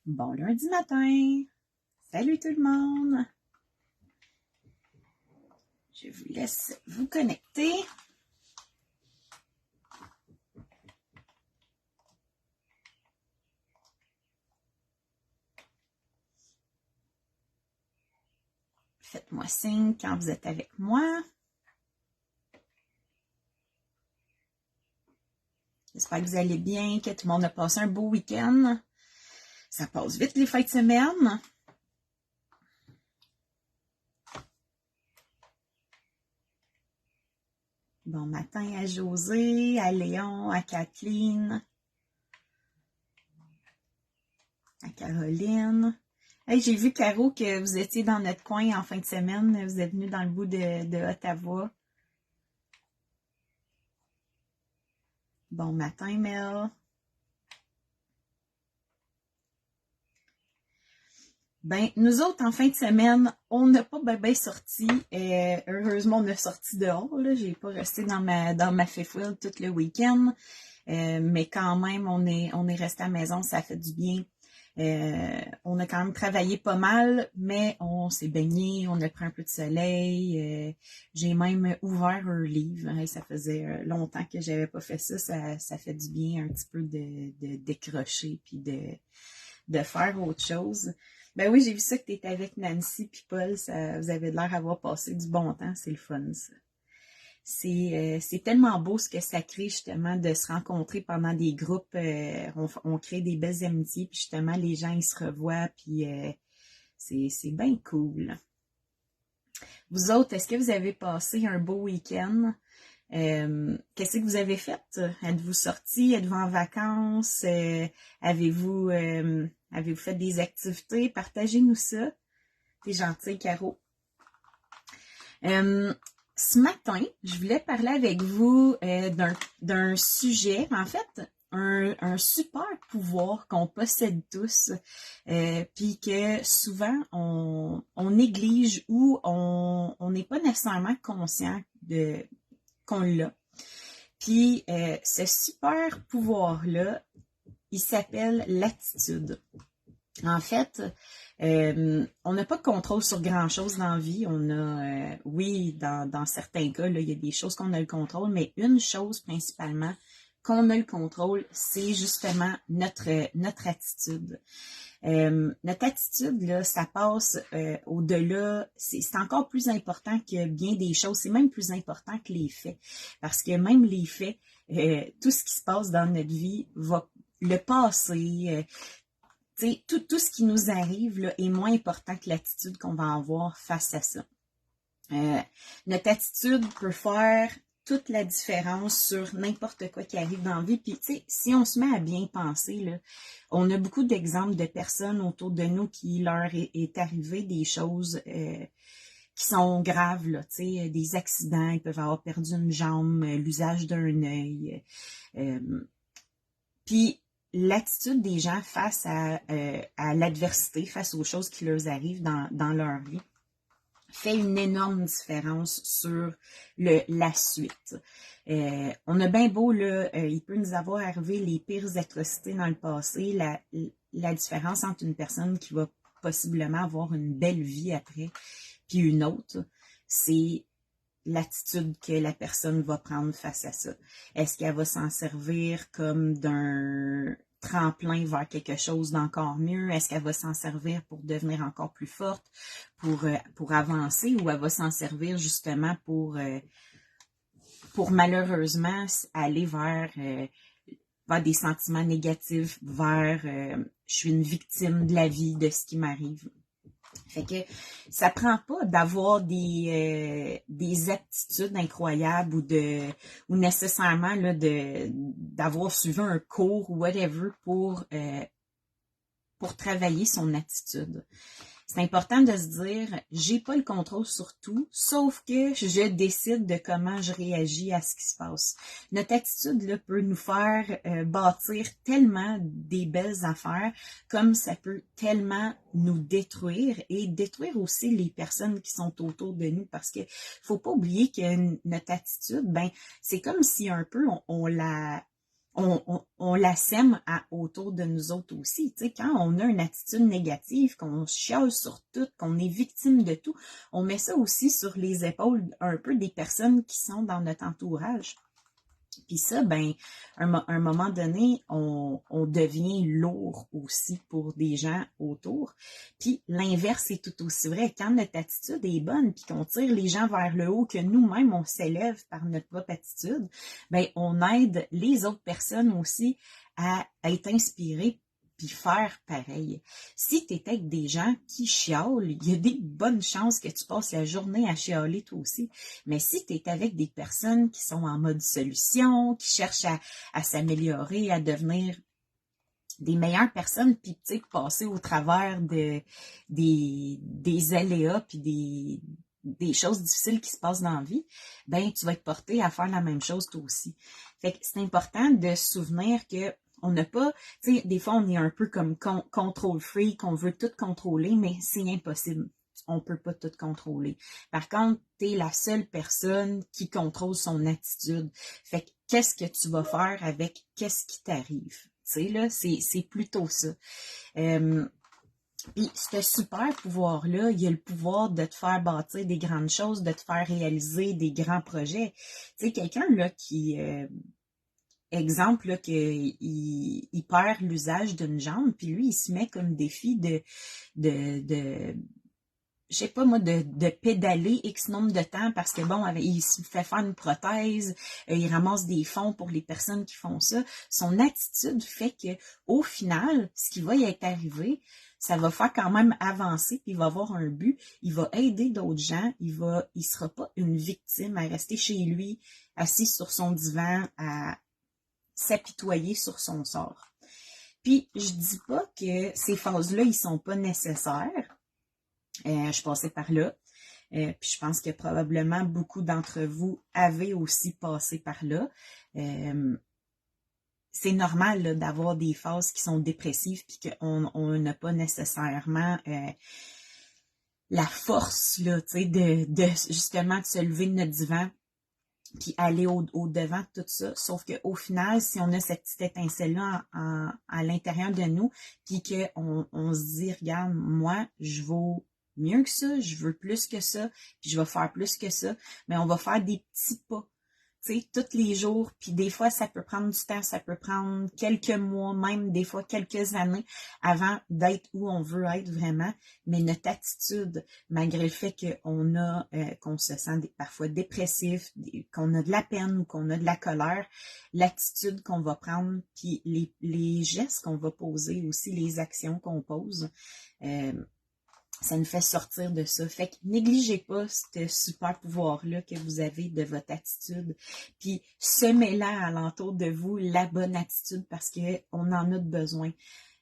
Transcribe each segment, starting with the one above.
Bon lundi matin! Salut tout le monde! Je vous laisse vous connecter. Faites-moi signe quand vous êtes avec moi. J'espère que vous allez bien, que tout le monde a passé un beau week-end. Ça passe vite les fins de semaine. Bon matin à José, à Léon, à Kathleen, à Caroline. Hey, j'ai vu, Caro, que vous étiez dans notre coin en fin de semaine. Vous êtes venu dans le bout de Ottawa. Bon matin, Mel. Ben, nous autres, en fin de semaine, on n'a pas bien sorti. Heureusement, on a sorti dehors. Là. J'ai pas resté dans ma fifth wheel tout le week-end. Mais quand même, on est resté à la maison, ça fait du bien. On a quand même travaillé pas mal, mais on s'est baigné, on a pris un peu de soleil. J'ai même ouvert un livre. Ça faisait longtemps que j'avais pas fait ça. Ça fait du bien un petit peu de décrocher puis de faire autre chose. Ben oui, j'ai vu ça que tu étais avec Nancy puis Paul. Vous avez l'air d'avoir passé du bon temps. C'est le fun, ça. C'est tellement beau ce que ça crée, justement, de se rencontrer pendant des groupes. On crée des belles amitiés, puis justement, les gens, ils se revoient, puis c'est bien cool. Vous autres, est-ce que vous avez passé un beau week-end? Qu'est-ce que vous avez fait? Êtes-vous sortis? Êtes-vous en vacances? Avez-vous fait des activités? Partagez-nous ça. T'es gentil, Caro. Ce matin, je voulais parler avec vous d'un sujet, en fait, un super pouvoir qu'on possède tous, puis que souvent on néglige ou on n'est pas nécessairement conscient qu'on l'a. Puis ce super pouvoir-là, il s'appelle l'attitude. En fait, on n'a pas de contrôle sur grand-chose dans la vie. On a, oui, dans certains cas, là, il y a des choses qu'on a le contrôle, mais une chose principalement qu'on a le contrôle, c'est justement notre attitude. Notre attitude, là, ça passe au-delà, c'est encore plus important que bien des choses, c'est même plus important que les faits. Parce que même les faits, tout ce qui se passe dans notre vie va le passé. Tout ce qui nous arrive là, est moins important que l'attitude qu'on va avoir face à ça. Notre attitude peut faire toute la différence sur n'importe quoi qui arrive dans la vie. Puis, si on se met à bien penser, là, on a beaucoup d'exemples de personnes autour de nous qui leur est arrivé des choses qui sont graves, là, des accidents, ils peuvent avoir perdu une jambe, l'usage d'un œil. Puis, l'attitude des gens face à l'adversité, face aux choses qui leur arrivent dans leur vie, fait une énorme différence sur la suite. On a bien beau, là, il peut nous avoir arrivé les pires atrocités dans le passé, la différence entre une personne qui va possiblement avoir une belle vie après, puis une autre, c'est l'attitude que la personne va prendre face à ça. Est-ce qu'elle va s'en servir comme d'un tremplin vers quelque chose d'encore mieux? Est-ce qu'elle va s'en servir pour devenir encore plus forte, pour avancer, ou elle va s'en servir justement pour malheureusement aller vers des sentiments négatifs, vers je suis une victime de la vie, de ce qui m'arrive. Fait que ça prend pas d'avoir des aptitudes incroyables ou nécessairement là, d'avoir suivi un cours ou whatever pour travailler son attitude. C'est important de se dire, j'ai pas le contrôle sur tout, sauf que je décide de comment je réagis à ce qui se passe. Notre attitude là, peut nous faire bâtir tellement des belles affaires, comme ça peut tellement nous détruire et détruire aussi les personnes qui sont autour de nous, parce que faut pas oublier que notre attitude, ben c'est comme si un peu on la on la sème autour de nous autres aussi. Tu sais, quand on a une attitude négative, qu'on chiale sur tout, qu'on est victime de tout, on met ça aussi sur les épaules un peu des personnes qui sont dans notre entourage. Puis ça, ben, un moment donné, on devient lourd aussi pour des gens autour. Puis l'inverse est tout aussi vrai. Quand notre attitude est bonne, puis qu'on tire les gens vers le haut, que nous-mêmes, on s'élève par notre propre attitude, ben, on aide les autres personnes aussi à être inspirées puis faire pareil. Si tu es avec des gens qui chialent, il y a des bonnes chances que tu passes la journée à chialer toi aussi. Mais si tu es avec des personnes qui sont en mode solution, qui cherchent à s'améliorer, à devenir des meilleures personnes, puis tu sais, passer au travers des aléas, puis des choses difficiles qui se passent dans la vie, ben tu vas être porté à faire la même chose toi aussi. Fait que c'est important de se souvenir que on n'a pas, tu sais, des fois on est un peu comme control freak, on veut tout contrôler, mais c'est impossible. On peut pas tout contrôler. Par contre, tu es la seule personne qui contrôle son attitude. Fait que qu'est-ce que tu vas faire avec qu'est-ce qui t'arrive? Tu sais, là, c'est plutôt ça. Puis, ce super pouvoir-là, il a le pouvoir de te faire bâtir des grandes choses, de te faire réaliser des grands projets. Tu sais, quelqu'un là qui... exemple, là, il perd l'usage d'une jambe, puis lui, il se met comme défi de je sais pas moi, de pédaler X nombre de temps parce que bon, il se fait faire une prothèse, il ramasse des fonds pour les personnes qui font ça. Son attitude fait que au final, ce qui va y être arrivé, ça va faire quand même avancer, puis il va avoir un but, il va aider d'autres gens, il sera pas une victime à rester chez lui, assis sur son divan, à s'apitoyer sur son sort. Puis, je dis pas que ces phases-là, ils sont pas nécessaires. Je passais par là. Puis je pense que probablement beaucoup d'entre vous avez aussi passé par là. C'est normal d'avoir des phases qui sont dépressives puis qu'on n'a pas nécessairement la force là, de justement de se lever de notre divan puis aller au devant de tout ça. Sauf qu'au final, si on a cette petite étincelle-là à l'intérieur de nous, puis qu'on se dit, regarde, moi, je vaux mieux que ça, je veux plus que ça, puis je vais faire plus que ça, mais on va faire des petits pas, tu sais, tous les jours, puis des fois, ça peut prendre du temps, ça peut prendre quelques mois, même des fois quelques années avant d'être où on veut être vraiment, mais notre attitude, malgré le fait qu'on se sent parfois dépressif, qu'on a de la peine ou qu'on a de la colère, l'attitude qu'on va prendre, puis les gestes qu'on va poser aussi, les actions qu'on pose, ça nous fait sortir de ça. Fait que négligez pas ce super pouvoir-là que vous avez de votre attitude. Puis semez-la alentour de vous, la bonne attitude, parce qu'on en a besoin.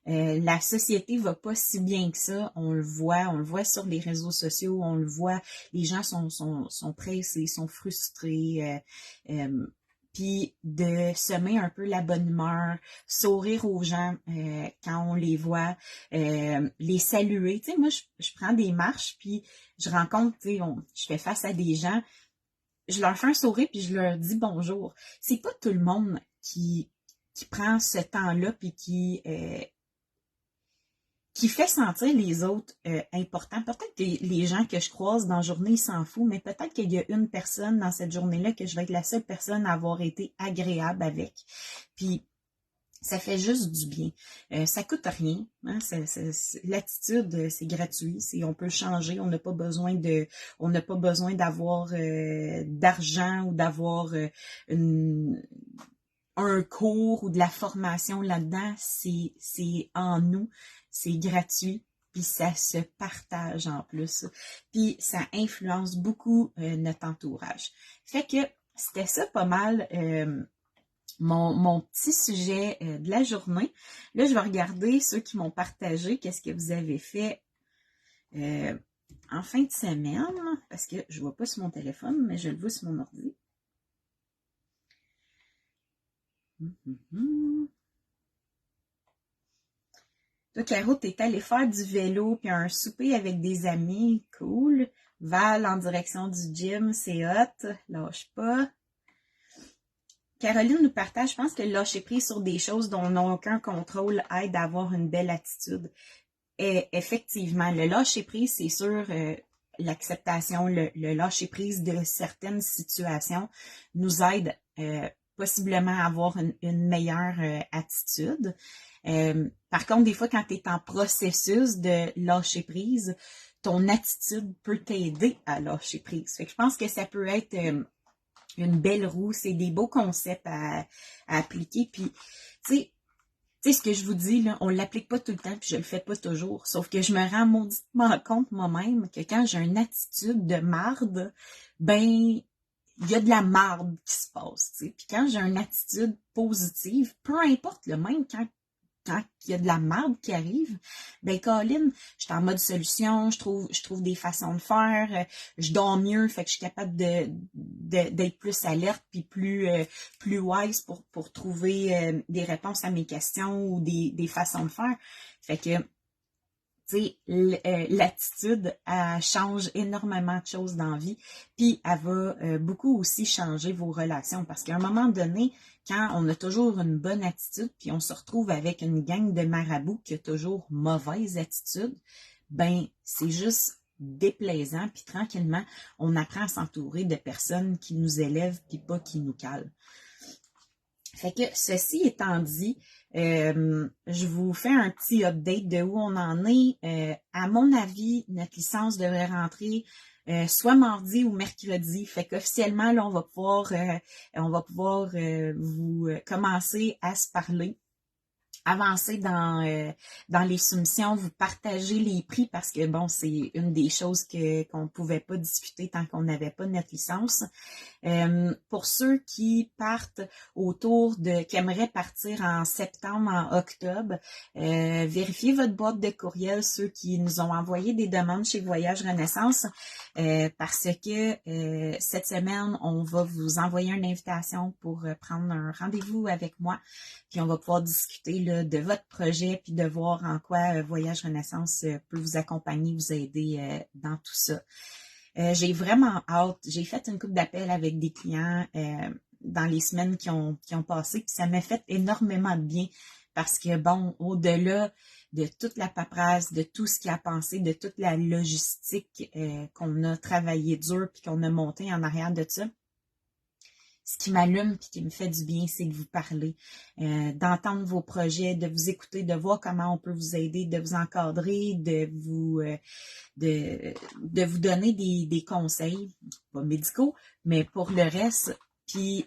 La société va pas si bien que ça, on le voit sur les réseaux sociaux, on le voit, les gens sont pressés, sont frustrés, puis de semer un peu la bonne humeur, sourire aux gens quand on les voit, les saluer. Tu sais, moi, je prends des marches, puis je rencontre, tu sais, je fais face à des gens, je leur fais un sourire, puis je leur dis bonjour. C'est pas tout le monde qui prend ce temps-là, puis qui fait sentir les autres importants. Peut-être que les gens que je croise dans la journée, ils s'en foutent, mais peut-être qu'il y a une personne dans cette journée-là que je vais être la seule personne à avoir été agréable avec. Puis, ça fait juste du bien. Ça coûte rien. Hein? L'attitude, c'est gratuit. On peut le changer. On n'a pas besoin d'avoir d'argent ou d'avoir un cours ou de la formation là-dedans. C'est en nous. C'est gratuit. Puis ça se partage en plus. Puis ça influence beaucoup notre entourage. Fait que c'était ça pas mal mon petit sujet de la journée. Là, je vais regarder ceux qui m'ont partagé, qu'est-ce que vous avez fait en fin de semaine, parce que je ne vois pas sur mon téléphone, mais je le vois sur mon ordi. Toi, Caro, t'es allé faire du vélo puis un souper avec des amis. Cool. Val en direction du gym, c'est hot. Lâche pas. Caroline nous partage, je pense que lâcher prise sur des choses dont on n'a aucun contrôle aide à avoir une belle attitude. Et effectivement, le lâcher prise, c'est sûr, l'acceptation, le lâcher prise de certaines situations nous aide possiblement à avoir une meilleure attitude. Par contre, des fois, quand tu es en processus de lâcher prise, ton attitude peut t'aider à lâcher prise. Fait que je pense que ça peut être une belle roue. C'est des beaux concepts à appliquer. Puis, tu sais, ce que je vous dis, là, on ne l'applique pas tout le temps, puis je le fais pas toujours. Sauf que je me rends mauditement compte moi-même que quand j'ai une attitude de marde, ben, il y a de la marde qui se passe, tu sais. Puis quand j'ai une attitude positive, peu importe, le même quand il y a de la marde qui arrive, ben Colin, je suis en mode solution, je trouve des façons de faire, je dors mieux, fait que je suis capable d'être plus alerte puis plus wise pour trouver des réponses à mes questions ou des façons de faire. Fait que tu sais, l'attitude, elle change énormément de choses dans la vie, puis elle va beaucoup aussi changer vos relations, parce qu'à un moment donné, quand on a toujours une bonne attitude, puis on se retrouve avec une gang de marabouts qui a toujours mauvaise attitude, ben c'est juste déplaisant, puis tranquillement, on apprend à s'entourer de personnes qui nous élèvent, puis pas qui nous calent. Fait que, ceci étant dit, je vous fais un petit update de où on en est. À mon avis, notre licence devrait rentrer soit mardi ou mercredi. Fait qu'officiellement, là, on va pouvoir vous commencer à se parler. Avancer dans les soumissions, vous partagez les prix parce que, bon, c'est une des choses qu'on ne pouvait pas discuter tant qu'on n'avait pas notre licence. Pour ceux qui partent qui aimeraient partir en septembre, en octobre, vérifiez votre boîte de courriel, ceux qui nous ont envoyé des demandes chez Voyage Renaissance, parce que cette semaine, on va vous envoyer une invitation pour prendre un rendez-vous avec moi, puis on va pouvoir discuter là, de votre projet, puis de voir en quoi Voyage Renaissance peut vous accompagner, vous aider dans tout ça. J'ai vraiment hâte. J'ai fait une couple d'appels avec des clients dans les semaines qui ont passé, puis ça m'a fait énormément de bien parce que, bon, au-delà de toute la paperasse, de tout ce qui a pensé, de toute la logistique qu'on a travaillé dur puis qu'on a monté en arrière de ça, ce qui m'allume puis qui me fait du bien, c'est de vous parler, d'entendre vos projets, de vous écouter, de voir comment on peut vous aider, de vous encadrer, de vous donner des conseils, pas médicaux, mais pour le reste. Puis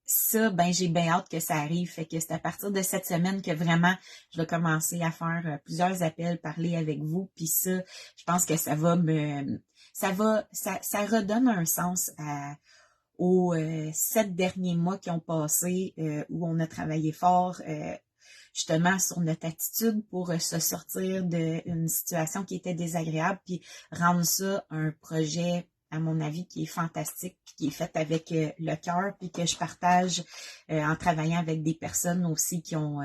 ça, ben j'ai bien hâte que ça arrive. Fait que c'est à partir de cette semaine que vraiment je vais commencer à faire plusieurs appels, parler avec vous. Puis ça, je pense que ça redonne un sens aux 7 derniers mois qui ont passé où on a travaillé fort justement sur notre attitude pour se sortir d'une situation qui était désagréable puis rendre ça un projet, à mon avis, qui est fantastique puis qui est fait avec le cœur puis que je partage en travaillant avec des personnes aussi qui ont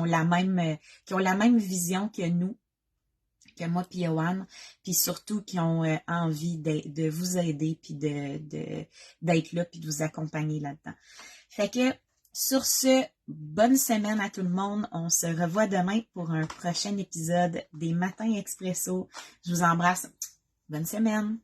la même vision que nous, que moi puis Yoann, puis surtout qui ont envie de vous aider puis d'être là puis de vous accompagner là-dedans. Fait que sur ce, bonne semaine à tout le monde. On se revoit demain pour un prochain épisode des Matins Expresso. Je vous embrasse. Bonne semaine.